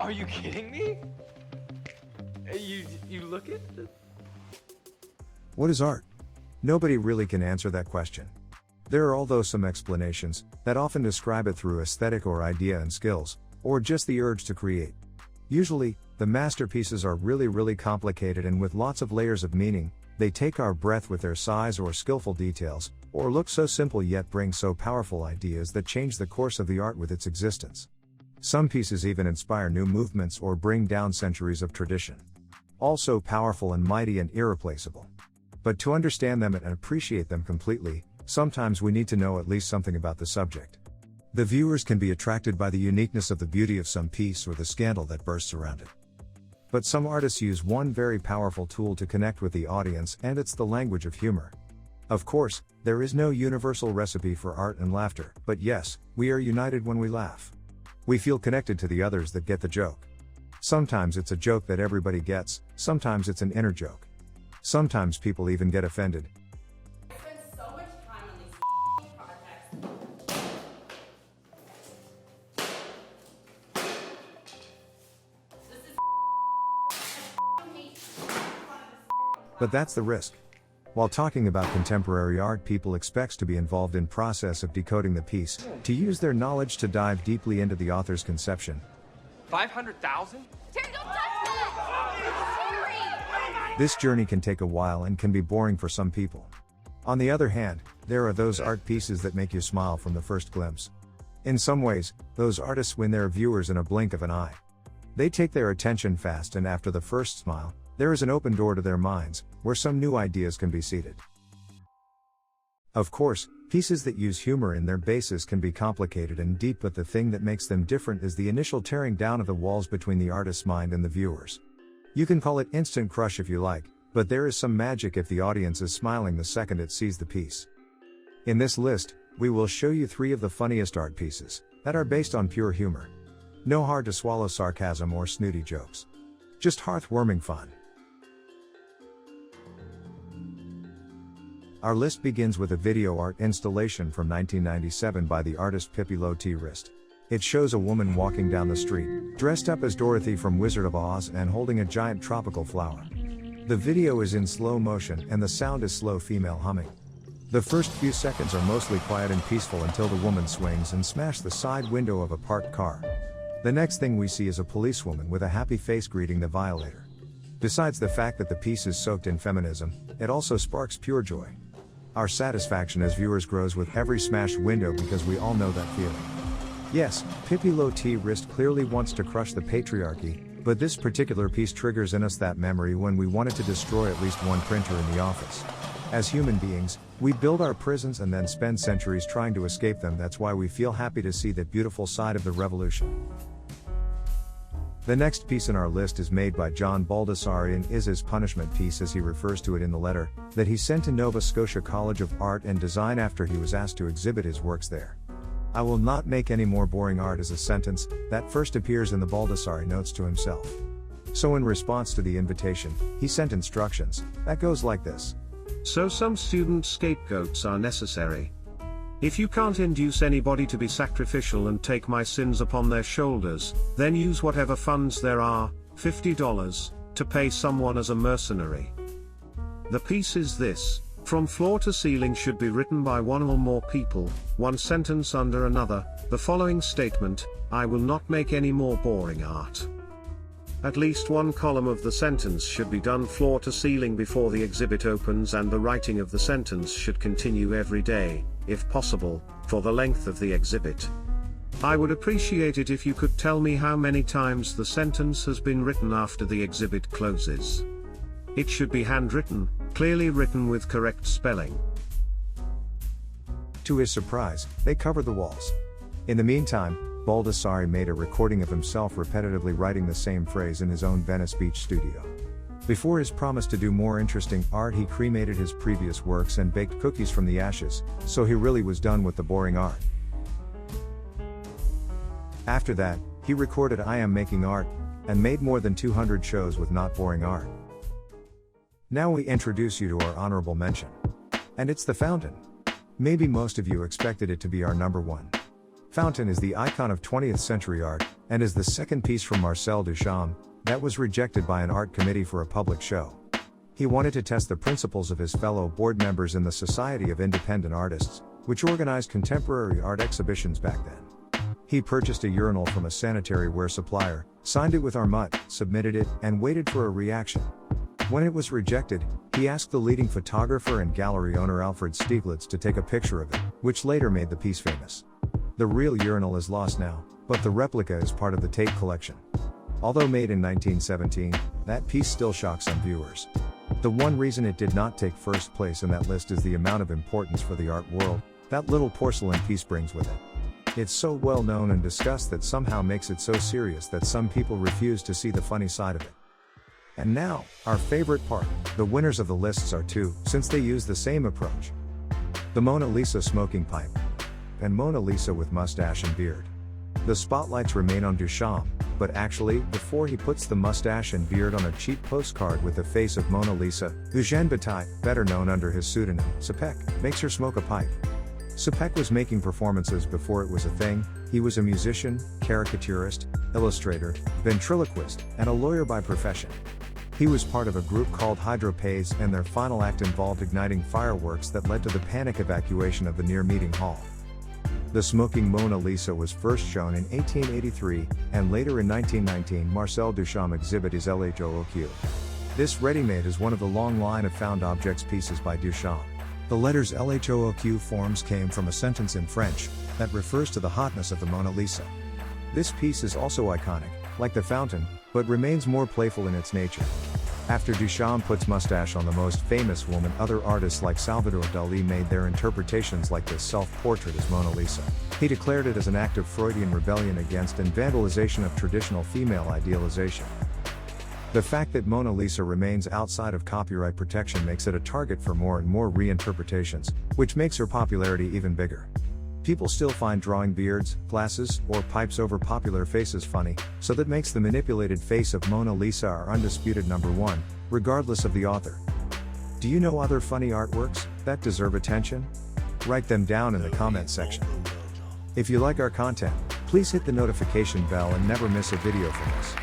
Are you kidding me? You look at the... What is art? Nobody really can answer that question. There are although some explanations that often describe it through aesthetic or idea and skills, or just the urge to create. Usually, the masterpieces are really complicated and with lots of layers of meaning. They take our breath with their size or skillful details, or look so simple yet bring so powerful ideas that change the course of the art with its existence. Some pieces even inspire new movements or bring down centuries of tradition. Also powerful and mighty and irreplaceable. But to understand them and appreciate them completely, sometimes we need to know at least something about the subject. The viewers can be attracted by the uniqueness of the beauty of some piece or the scandal that bursts around it. But some artists use one very powerful tool to connect with the audience, and it's the language of humor. Of course, there is no universal recipe for art and laughter, but yes, we are united when we laugh. We feel connected to the others that get the joke. Sometimes it's a joke that everybody gets, sometimes it's an inner joke. Sometimes people even get offended. I spend so much time on these projects. This is But that's the risk. While talking about contemporary art, people expect to be involved in process of decoding the piece, to use their knowledge to dive deeply into the author's conception. 500,000? Terry, don't touch that! Terry! This journey can take a while and can be boring for some people. On the other hand, there are those art pieces that make you smile from the first glimpse. In some ways, those artists win their viewers in a blink of an eye. They take their attention fast, and after the first smile, there is an open door to their minds, where some new ideas can be seeded. Of course, pieces that use humor in their basis can be complicated and deep, but the thing that makes them different is the initial tearing down of the walls between the artist's mind and the viewers. You can call it instant crush if you like, but there is some magic if the audience is smiling the second it sees the piece. In this list, we will show you 3 of the funniest art pieces that are based on pure humor. No hard to swallow sarcasm or snooty jokes. Just heartwarming fun. Our list begins with a video art installation from 1997 by the artist Pippi Lottie-Rist. It shows a woman walking down the street, dressed up as Dorothy from Wizard of Oz and holding a giant tropical flower. The video is in slow motion and the sound is slow female humming. The first few seconds are mostly quiet and peaceful until the woman swings and smashes the side window of a parked car. The next thing we see is a policewoman with a happy face greeting the violator. Besides the fact that the piece is soaked in feminism, it also sparks pure joy. Our satisfaction as viewers grows with every smashed window because we all know that feeling. Yes, Pippi Lottie-Rist clearly wants to crush the patriarchy, but this particular piece triggers in us that memory when we wanted to destroy at least one printer in the office. As human beings, we build our prisons and then spend centuries trying to escape them. That's why we feel happy to see that beautiful side of the revolution. The next piece in our list is made by John Baldessari and is his punishment piece, as he refers to it in the letter that he sent to Nova Scotia College of Art and Design after he was asked to exhibit his works there. "I will not make any more boring art" is a sentence that first appears in the Baldessari notes to himself. So in response to the invitation, he sent instructions that goes like this. So some student scapegoats are necessary. If you can't induce anybody to be sacrificial and take my sins upon their shoulders, then use whatever funds there are, $50, to pay someone as a mercenary. The piece is this: from floor to ceiling should be written by one or more people, one sentence under another, the following statement: I will not make any more boring art. At least one column of the sentence should be done floor to ceiling before the exhibit opens, and the writing of the sentence should continue every day, if possible, for the length of the exhibit. I would appreciate it if you could tell me how many times the sentence has been written after the exhibit closes. It should be handwritten, clearly written with correct spelling. To his surprise, they covered the walls. In the meantime, Baldessari made a recording of himself repetitively writing the same phrase in his own Venice Beach studio. Before his promise to do more interesting art, he cremated his previous works and baked cookies from the ashes, so he really was done with the boring art. After that, he recorded "I Am Making Art," and made more than 200 shows with not boring art. Now we introduce you to our honorable mention. And it's the fountain. Maybe most of you expected it to be our number 1. Fountain is the icon of 20th century art, and is the second piece from Marcel Duchamp, that was rejected by an art committee for a public show. He wanted to test the principles of his fellow board members in the Society of Independent Artists, which organized contemporary art exhibitions back then. He purchased a urinal from a sanitary ware supplier, signed it with R.Mutt, submitted it, and waited for a reaction. When it was rejected, he asked the leading photographer and gallery owner Alfred Stieglitz to take a picture of it, which later made the piece famous. The real urinal is lost now, but the replica is part of the Tate collection. Although made in 1917, that piece still shocks some viewers. The one reason it did not take first place in that list is the amount of importance for the art world that little porcelain piece brings with it. It's so well known and discussed that somehow makes it so serious that some people refuse to see the funny side of it. And now, our favorite part, the winners of the lists are two, since they use the same approach. The Mona Lisa smoking pipe, and Mona Lisa with mustache and beard. The spotlights remain on Duchamp, but actually, before he puts the mustache and beard on a cheap postcard with the face of Mona Lisa, Eugène Bataille, better known under his pseudonym, Sepek, makes her smoke a pipe. Sepek was making performances before it was a thing. He was a musician, caricaturist, illustrator, ventriloquist, and a lawyer by profession. He was part of a group called Hydropase, and their final act involved igniting fireworks that led to the panic evacuation of the near meeting hall. The smoking Mona Lisa was first shown in 1883, and later in 1919 Marcel Duchamp exhibit his LHOOQ. This ready-made is one of the long line of found objects pieces by Duchamp. The letters LHOOQ forms came from a sentence in French that refers to the hotness of the Mona Lisa. This piece is also iconic, like the fountain, but remains more playful in its nature. After Duchamp puts mustache on the most famous woman, other artists like Salvador Dalí made their interpretations like this self-portrait as Mona Lisa. He declared it as an act of Freudian rebellion against and vandalization of traditional female idealization. The fact that Mona Lisa remains outside of copyright protection makes it a target for more and more reinterpretations, which makes her popularity even bigger. People still find drawing beards, glasses, or pipes over popular faces funny, so that makes the manipulated face of Mona Lisa our undisputed number one, regardless of the author. Do you know other funny artworks that deserve attention? Write them down in the comment section. If you like our content, please hit the notification bell and never miss a video from us.